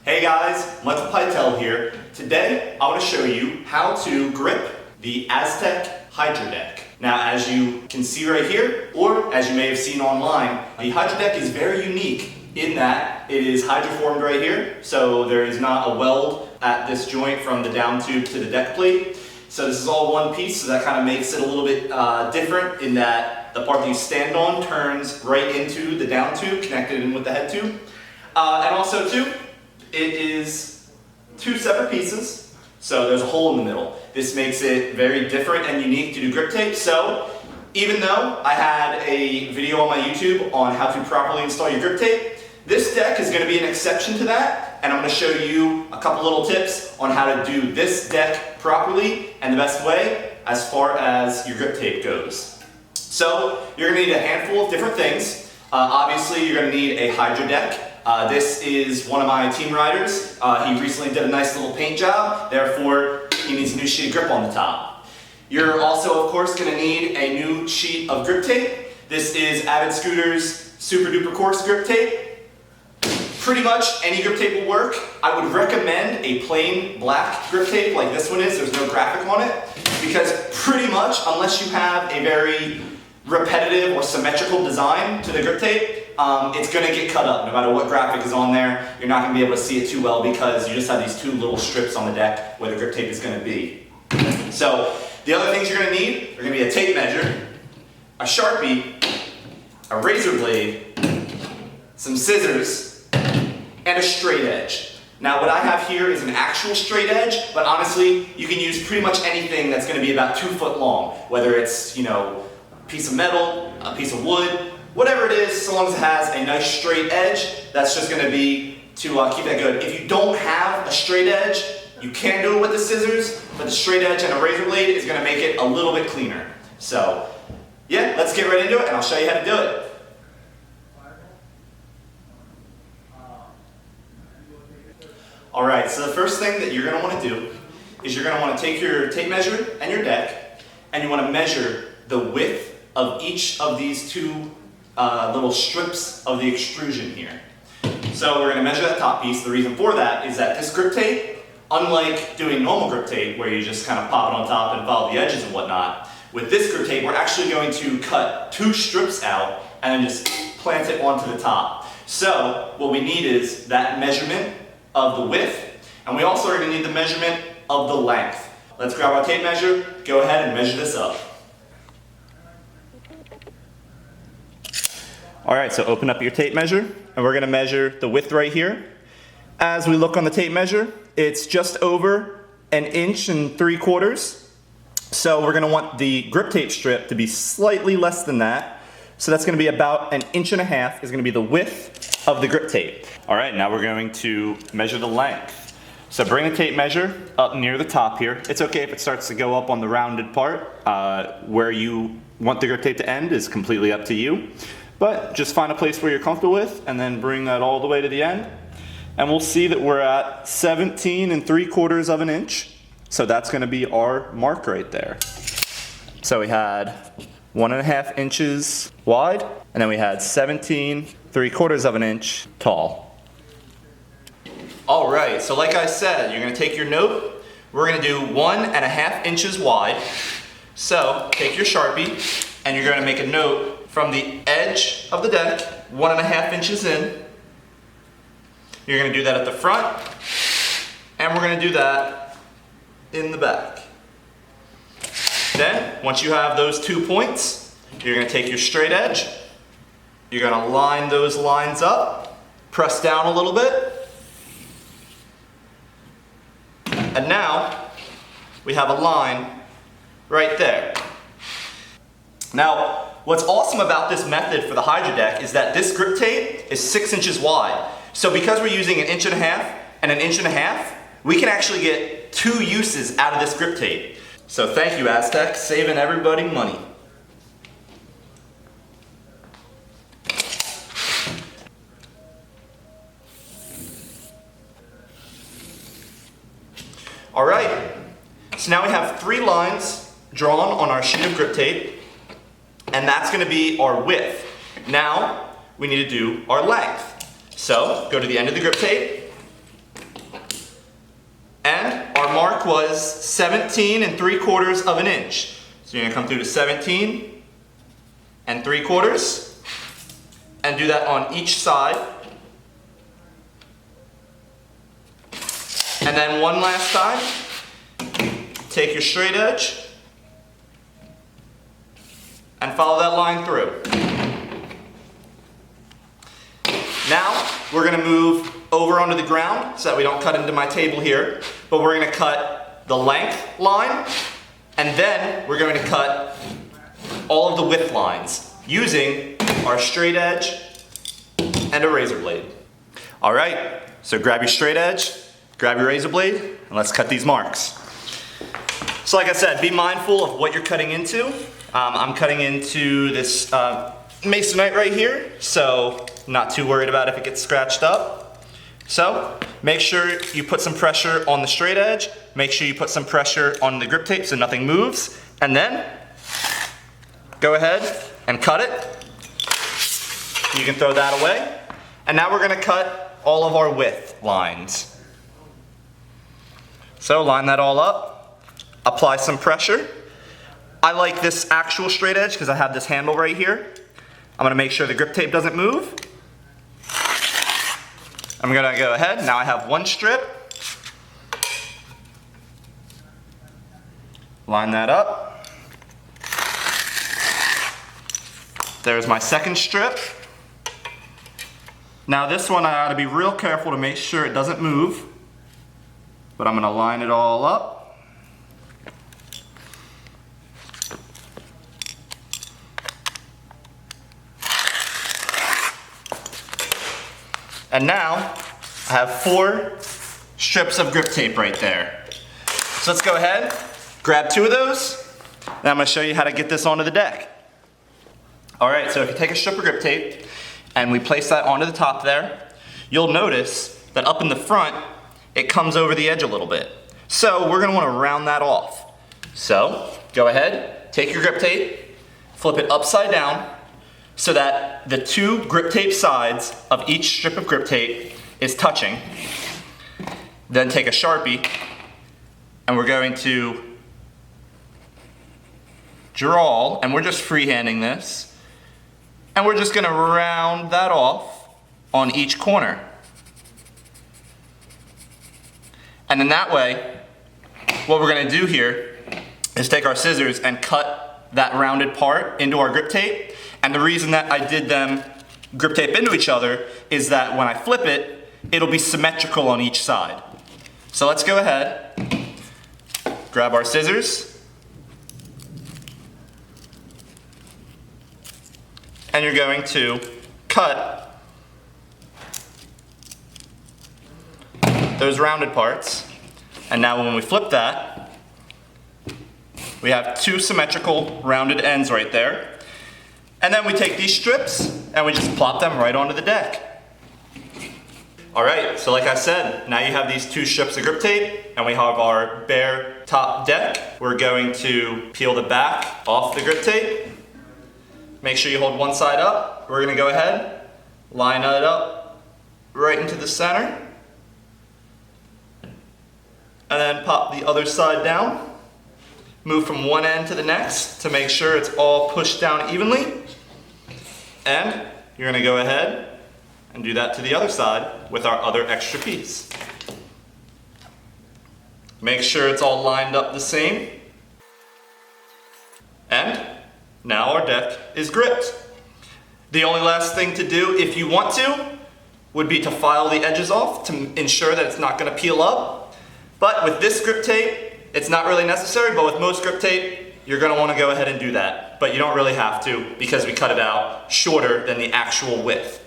Hey guys, Michael Pytel here. Today I want to show you how to grip the Aztek Hydra Deck. Now as you can see right here, or as you may have seen online, the Hydra Deck is very unique in that it is hydroformed right here, so there is not a weld at this joint from the down tube to the deck plate. So this is all one piece, so that kind of makes it a little bit different in that the part that you stand on turns right into the down tube, connected in with the head tube. And also too, it is two separate pieces, so there's a hole in the middle. This makes it very different and unique to do grip tape. So even though I had a video on my YouTube on how to properly install your grip tape, this deck is going to be an exception to that, and I'm going to show you a couple little tips on how to do this deck properly and the best way as far as your grip tape goes. So you're going to need a handful of different things. Obviously you're going to need a Hydra deck. This is one of my team riders. He recently did a nice little paint job, therefore he needs a new sheet of grip on the top. You're also of course going to need a new sheet of grip tape. This is Avid Scooter's super duper coarse grip tape. Pretty much any grip tape will work. I would recommend a plain black grip tape like this one is. There's no graphic on it, because pretty much unless you have a very repetitive or symmetrical design to the grip tape, it's going to get cut up no matter what graphic is on there. You're not going to be able to see it too well because you just have these two little strips on the deck where the grip tape is going to be. So the other things you're going to need are going to be a tape measure, a Sharpie, a razor blade, some scissors, and a straight edge. Now what I have here is an actual straight edge, but honestly you can use pretty much anything that's going to be about 2 foot long, whether it's, a piece of metal, a piece of wood, whatever it is, so long as it has a nice straight edge, that's just going to be to keep that good. If you don't have a straight edge, you can do it with the scissors, but the straight edge and a razor blade is going to make it a little bit cleaner. So yeah, let's get right into it and I'll show you how to do it. Alright, so the first thing that you're going to want to do is you're going to want to take your tape measure and your deck, and you want to measure the width of each of these two little strips of the extrusion here. So we're going to measure that top piece. The reason for that is that this grip tape, unlike doing normal grip tape where you just kind of pop it on top and follow the edges and whatnot, with this grip tape we're actually going to cut 2 strips out and then just plant it onto the top. So what we need is that measurement of the width, and we also are going to need the measurement of the length. Let's grab our tape measure, go ahead and measure this up. Alright, so open up your tape measure, and we're going to measure the width right here. As we look on the tape measure, it's just over 1 3/4 inches. So we're going to want the grip tape strip to be slightly less than that. So that's going to be about 1.5 inches is going to be the width of the grip tape. Alright, now we're going to measure the length. So bring the tape measure up near the top here. It's okay if it starts to go up on the rounded part. Where you want the grip tape to end is completely up to you. But just find a place where you're comfortable with and then bring that all the way to the end. And we'll see that we're at 17 3/4 inches. So that's going to be our mark right there. So we had 1.5 inches wide, and then we had 17 3/4 inches tall. Alright, so like I said, you're going to take your note. We're going to do 1.5 inches wide. So take your Sharpie and you're going to make a note from the edge of the deck, 1.5 inches in. You're going to do that at the front, and we're going to do that in the back. Then, once you have those 2 points, you're going to take your straight edge, you're going to line those lines up, press down a little bit, and now we have a line right there. Now, what's awesome about this method for the Hydra Deck is that this grip tape is 6 inches wide. So because we're using 1.5 inches and 1.5 inches, we can actually get 2 uses out of this grip tape. So thank you, Aztek, saving everybody money. Alright, so now we have 3 lines drawn on our sheet of grip tape, and that's going to be our width. Now we need to do our length. So go to the end of the grip tape, mark was 17 3/4 of an inch. So you're gonna come through to 17 3/4 and do that on each side. And then one last time, take your straight edge and follow that line through. Now, we're gonna move over onto the ground so that we don't cut into my table here, but we're gonna cut the length line, and then we're going to cut all of the width lines using our straight edge and a razor blade. All right, so grab your straight edge, grab your razor blade, and let's cut these marks. So like I said, be mindful of what you're cutting into. I'm cutting into this masonite right here, so not too worried about if it gets scratched up. So make sure you put some pressure on the straight edge, make sure you put some pressure on the grip tape so nothing moves, and then go ahead and cut it. You can throw that away. And now we're gonna cut all of our width lines. So line that all up, apply some pressure. I like this actual straight edge because I have this handle right here. I'm gonna make sure the grip tape doesn't move. I'm gonna go ahead, now I have one strip. Line that up. There's my second strip. Now this one I gotta be real careful to make sure it doesn't move, but I'm gonna line it all up. And now I have 4 strips of grip tape right there. So let's go ahead, grab 2 of those, and I'm gonna show you how to get this onto the deck. All right, so if you take a strip of grip tape and we place that onto the top there, you'll notice that up in the front, it comes over the edge a little bit. So we're gonna wanna round that off. So go ahead, take your grip tape, flip it upside down so that the 2 grip tape sides of each strip of grip tape is touching. Then take a Sharpie and we're going to draw, and we're just freehanding this, and we're just gonna round that off on each corner. And then that way, what we're gonna do here is take our scissors and cut that rounded part into our grip tape. And the reason that I did them grip tape into each other is that when I flip it, it'll be symmetrical on each side. So let's go ahead, grab our scissors, and you're going to cut those rounded parts. And now when we flip that, we have 2 symmetrical rounded ends right there. And then we take these strips and we just plop them right onto the deck. All right, so like I said, now you have these 2 strips of grip tape and we have our bare top deck. We're going to peel the back off the grip tape. Make sure you hold one side up. We're gonna go ahead, line it up right into the center, and then pop the other side down. Move from one end to the next to make sure it's all pushed down evenly. And you're gonna go ahead and do that to the other side with our other extra piece. Make sure it's all lined up the same. And now our deck is gripped. The only last thing to do, if you want to, would be to file the edges off to ensure that it's not gonna peel up. But with this grip tape, it's not really necessary, but with most grip tape, you're gonna wanna go ahead and do that. But you don't really have to because we cut it out shorter than the actual width.